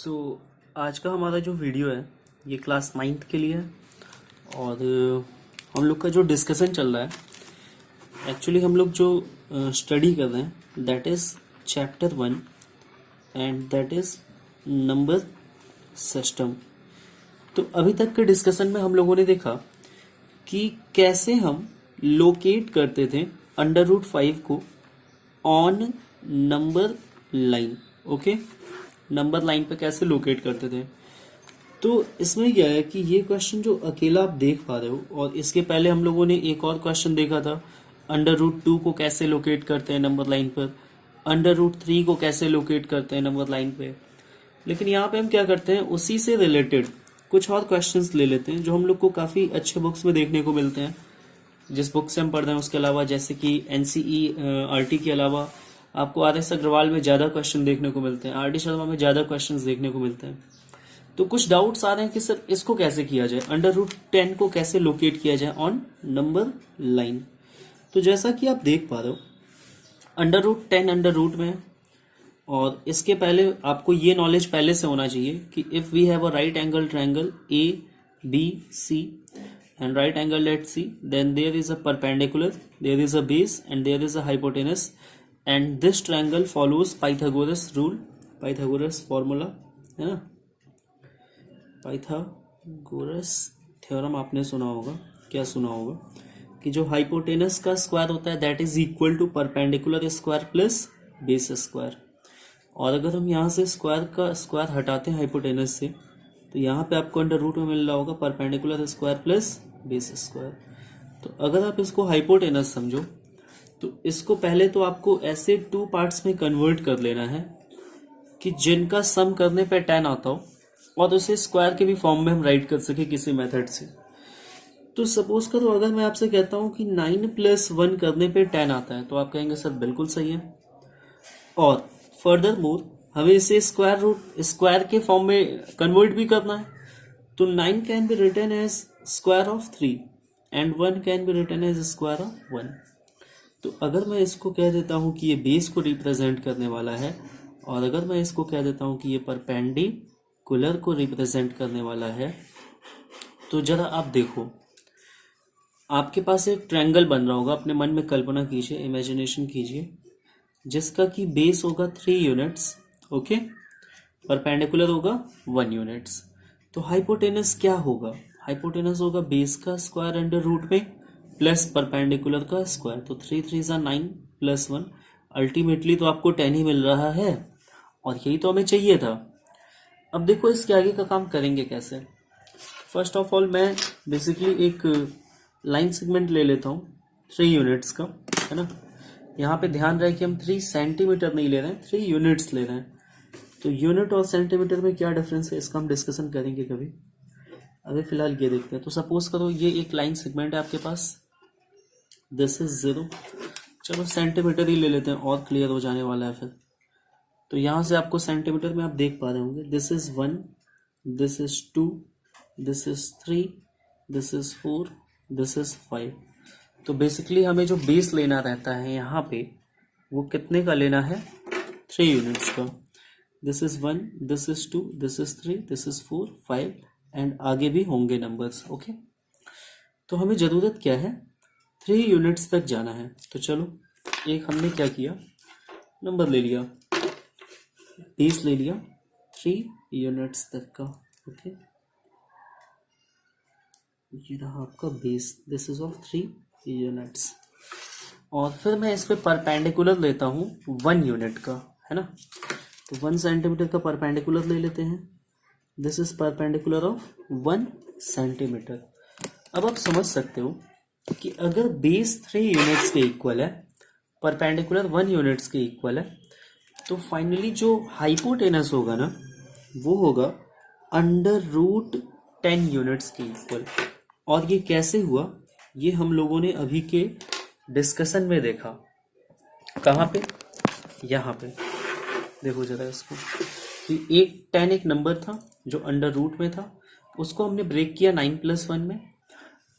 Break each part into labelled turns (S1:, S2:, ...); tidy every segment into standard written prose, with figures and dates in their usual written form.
S1: सो आज का हमारा जो वीडियो है ये क्लास 9th के लिए है। और हम लोग का जो डिस्कशन चल रहा है, एक्चुअली हम लोग जो स्टडी कर रहे हैं that is chapter 1 and that is number system. तो अभी तक के डिस्कशन में हम लोगों ने देखा कि कैसे हम लोकेट करते थे √5 को on number line. Okay, number line पे कैसे लोकेट करते थे। तो इसमें क्या है कि ये क्वेश्चन जो अकेला आप देख पा रहे हो, और इसके पहले हम लोगों ने एक और क्वेश्चन देखा था √2 को कैसे लोकेट करते हैं नंबर लाइन पर, √3 को कैसे लोकेट करते हैं नंबर लाइन पे। लेकिन यहाँ पे हम क्या करते हैं, उसी से रिलेटेड कुछ और क्वेश्चंस ले लेते हैं जो हम लोग को काफ़ी अच्छे बुक्स में देखने को मिलते हैं, जिस बुक से हम पढ़ रहे हैं उसके अलावा। जैसे कि NCERT के अलावा आपको RS अग्रवाल में ज़्यादा क्वेश्चन देखने को मिलते हैं, RD शर्मा में ज़्यादा क्वेश्चंस देखने को मिलते हैं। तो कुछ डाउट्स आ रहे हैं कि सर इसको कैसे किया जाए, √10 को कैसे लोकेट किया जाए ऑन नंबर लाइन। तो जैसा कि आप देख पा रहे हो √10 अंडर रूट में है, और इसके पहले आपको ये नॉलेज पहले से होना चाहिए कि if we have a right angle triangle ABC and right angled at C, then there is a perpendicular, there is a base and there is a hypotenuse, and this triangle follows Pythagoras rule, Pythagoras formula, है ना। Pythagoras theorem आपने सुना होगा, क्या सुना होगा कि जो हाइपोटेनस का स्क्वायर होता है that is equal to perpendicular square plus base square. और अगर हम यहाँ से स्क्वायर का स्क्वायर हटाते हैं हाइपोटेनस से, तो यहाँ पे आपको अंडर रूट में मिल रहा होगा perpendicular square plus base square. तो अगर आप इसको हाइपोटेनस समझो तो इसको पहले तो आपको ऐसे 2 पार्ट्स में कन्वर्ट कर लेना है कि जिनका सम करने पे 10 आता हो, और उसे स्क्वायर के भी फॉर्म में हम राइट कर सके किसी मेथड से। तो सपोज करो अगर मैं आपसे कहता हूँ कि 9 + 1 करने पे 10 आता है, तो आप कहेंगे सर बिल्कुल सही है। और फर्दर मोर हमें इसे स्क्वायर के फॉर्म में कन्वर्ट भी करना है, तो 9 can be written as square of 3 and 1 can be written as square of 1। तो अगर मैं इसको कह देता हूँ कि ये बेस को रिप्रेजेंट करने वाला है, और अगर मैं इसको कह देता हूँ कि ये परपेंडिकुलर को रिप्रेजेंट करने वाला है, तो जरा आप देखो आपके पास एक ट्रायंगल बन रहा होगा, अपने मन में कल्पना कीजिए, इमेजिनेशन कीजिए, जिसका कि बेस होगा 3 यूनिट्स, ओके, परपेंडिकुलर होगा 1 यूनिट्स। तो हाइपोटेनस क्या होगा, हाइपोटेनस होगा बेस का स्क्वायर अंडर रूट में प्लस परपेंडिकुलर का स्क्वायर। तो 3 3 9 + 1, अल्टीमेटली तो आपको 10 ही मिल रहा है, और यही तो हमें चाहिए था। अब देखो इसके आगे का काम करेंगे कैसे। फर्स्ट ऑफ ऑल मैं बेसिकली एक लाइन सेगमेंट ले लेता हूँ 3 यूनिट्स का, है ना। यहाँ पे ध्यान रहे कि हम 3 सेंटीमीटर नहीं ले रहे हैं, 3 यूनिट्स ले रहे हैं। तो यूनिट और सेंटीमीटर में क्या डिफरेंस है इसका हम डिस्कशन करेंगे कभी, अभी फिलहाल ये देखते हैं। तो सपोज करो ये एक लाइन सेगमेंट है आपके पास, दिस इज 0, चलो सेंटीमीटर ही ले लेते हैं और क्लियर हो जाने वाला है फिर। तो यहाँ से आपको सेंटीमीटर में आप देख पा रहे होंगे this is 1, this is 2, this is 3, this is 4, this is 5। तो बेसिकली हमें जो बेस लेना रहता है यहाँ पे वो कितने का लेना है, 3 यूनिट्स का। This is 1, this is 2, this is 3, this is 4, 5 and आगे भी होंगे नंबर्स, ओके। तो हमें ज़रूरत क्या है, 3 यूनिट्स तक जाना है। तो चलो एक हमने क्या किया, नंबर ले लिया, बेस ले लिया 3 यूनिट्स तक का, ओके। ये रहा आपका base, this is of 3 units. और फिर मैं इस पे परपेंडिकुलर लेता हूँ 1 यूनिट का, है ना। तो 1 सेंटीमीटर का परपेंडिकुलर ले लेते हैं, this is perpendicular of 1 centimetre. अब आप समझ सकते हो कि अगर बेस 3 यूनिट्स के इक्वल है, परपेंडिकुलर 1 यूनिट्स के इक्वल है, तो फाइनली जो हाइपोटेनस होगा ना वो होगा √10 यूनिट्स के इक्वल। और ये कैसे हुआ, ये हम लोगों ने अभी के डिस्कशन में देखा। कहाँ पे, यहाँ पे देखो जरा इसको, कि एक 10 एक नंबर था जो अंडर रूट में था, उसको हमने ब्रेक किया 9 + 1 में,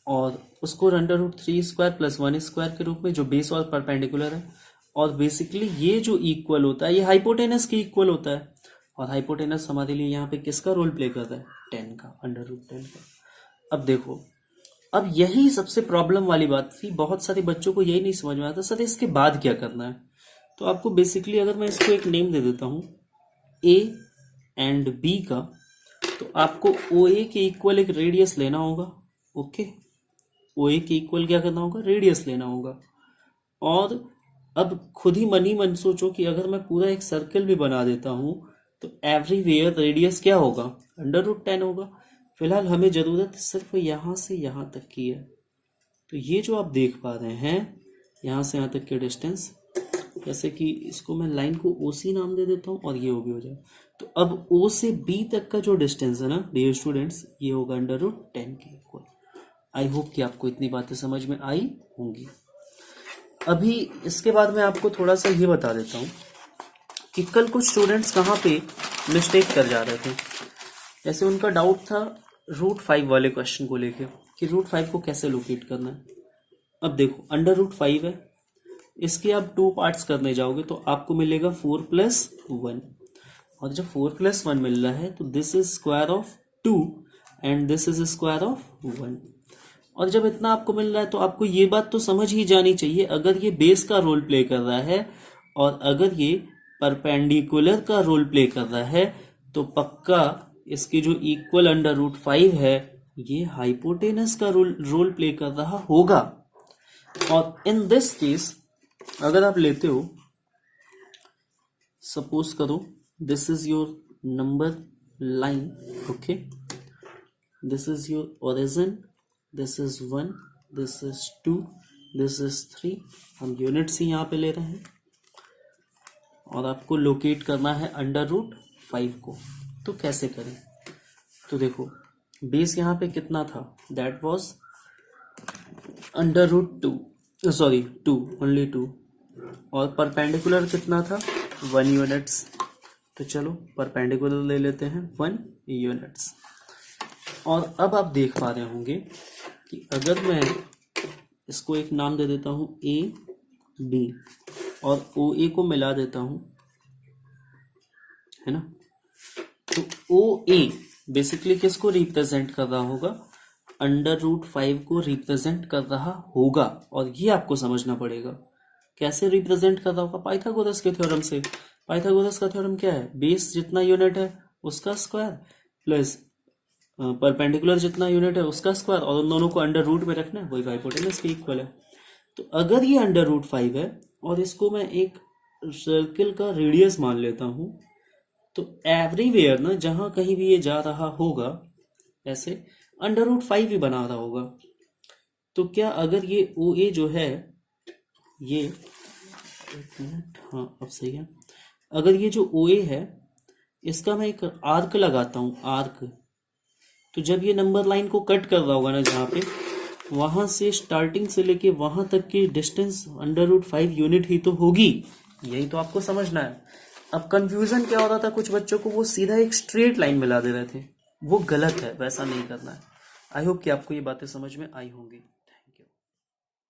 S1: और उसको √3² + 1 स्क्वायर के रूप में, जो बेस और परपेंडिकुलर है। और बेसिकली ये जो इक्वल होता है ये हाइपोटेनस के इक्वल होता है। और हाइपोटेनस हमारे लिए यहाँ पे किसका रोल प्ले कर रहा है, 10 का, √10 का। अब देखो, अब यही सबसे प्रॉब्लम वाली बात थी, बहुत सारे बच्चों को यही नहीं समझ में आता सर इसके बाद क्या करना है। तो आपको बेसिकली अगर मैं इसको एक नेम दे देता हूँ ए एंड बी का, तो आपको ओ ए के इक्वल एक रेडियस लेना होगा। ओके, ओ ए के इक्वल क्या करना होगा, रेडियस लेना होगा। और अब खुद ही मन मन सोचो कि अगर मैं पूरा एक सर्कल भी बना देता हूँ तो एवरीवेयर रेडियस क्या होगा, √10 होगा। फिलहाल हमें ज़रूरत सिर्फ यहाँ से यहाँ तक की है। तो ये जो आप देख पा रहे हैं यहाँ से यहाँ तक की डिस्टेंस, जैसे कि इसको मैं लाइन को ओ सी नाम दे देता हूँ और ये ओ बी हो जाए। तो अब ओ से बी तक का जो डिस्टेंस है ना डियर स्टूडेंट्स, ये होगा √10 के इक्वल। आई होप कि आपको इतनी बातें समझ में आई होंगी। अभी इसके बाद मैं आपको थोड़ा सा ये बता देता हूँ कि कल कुछ स्टूडेंट्स कहाँ पे मिस्टेक कर जा रहे थे। जैसे उनका डाउट था √5 वाले क्वेश्चन को लेके कि √5 को कैसे लोकेट करना है। अब देखो √5 है, इसके आप 2 पार्ट्स करने जाओगे तो आपको मिलेगा 4+1, और जब 4+1 मिल रहा है तो this is square of 2 and this is square of 1। और जब इतना आपको मिल रहा है तो आपको ये बात तो समझ ही जानी चाहिए, अगर ये बेस का रोल प्ले कर रहा है और अगर ये परपेंडिकुलर का रोल प्ले कर रहा है तो पक्का इसकी जो इक्वल √5 है ये हाइपोटेनस का रोल प्ले कर रहा होगा। और इन दिस केस अगर आप लेते हो, सपोज करो this is your number line, okay, this is your origin, this is 1, this is 2, this is 3। हम यूनिट्स ही यहाँ पे ले रहे हैं और आपको लोकेट करना है √5 को। तो कैसे करें, तो देखो बेस यहाँ पे कितना था, दैट वाज √2, सॉरी 2, ओनली 2, और परपेंडिकुलर कितना था 1 यूनिट्स। तो चलो परपेंडिकुलर ले लेते हैं 1 यूनिट्स। और अब आप देख पा रहे होंगे कि अगर मैं इसको एक नाम दे देता हूँ ए बी और ओ ए को मिला देता हूँ, है ना, तो ओ ए बेसिकली किसको रिप्रेजेंट कर रहा होगा, √5 को रिप्रेजेंट कर रहा होगा। और ये आपको समझना पड़ेगा कैसे रिप्रेजेंट कर रहा होगा, पाइथागोरस के थ्योरम से। पाइथागोरस का थ्योरम क्या है, बेस जितना यूनिट है उसका स्क्वायर प्लस परपेंडिकुलर जितना यूनिट है उसका स्क्वायर, और उन दोनों को अंडर रूट में रखना है, वही हाइपोटेनस के इक्वल है। तो अगर ये √5 है और इसको मैं एक सर्किल का रेडियस मान लेता हूं, तो एवरीवेयर ना जहां कहीं भी ये जा रहा होगा ऐसे √5 ही बना रहा होगा। तो क्या अगर ये ओ ए जो है ये, एक मिनट, हाँ अब सही है, अगर ये जो ओ ए है इसका मैं एक आर्क लगाता हूँ, आर्क, तो जब ये नंबर लाइन को कट कर रहा होगा ना जहाँ पे, वहां से स्टार्टिंग से लेके वहां तक की डिस्टेंस √5 यूनिट ही तो होगी। यही तो आपको समझना है। अब कंफ्यूजन क्या हो रहा था कुछ बच्चों को, वो सीधा एक स्ट्रेट लाइन मिला दे रहे थे, वो गलत है, वैसा नहीं करना है। आई होप कि आपको ये बातें समझ में आई होंगी।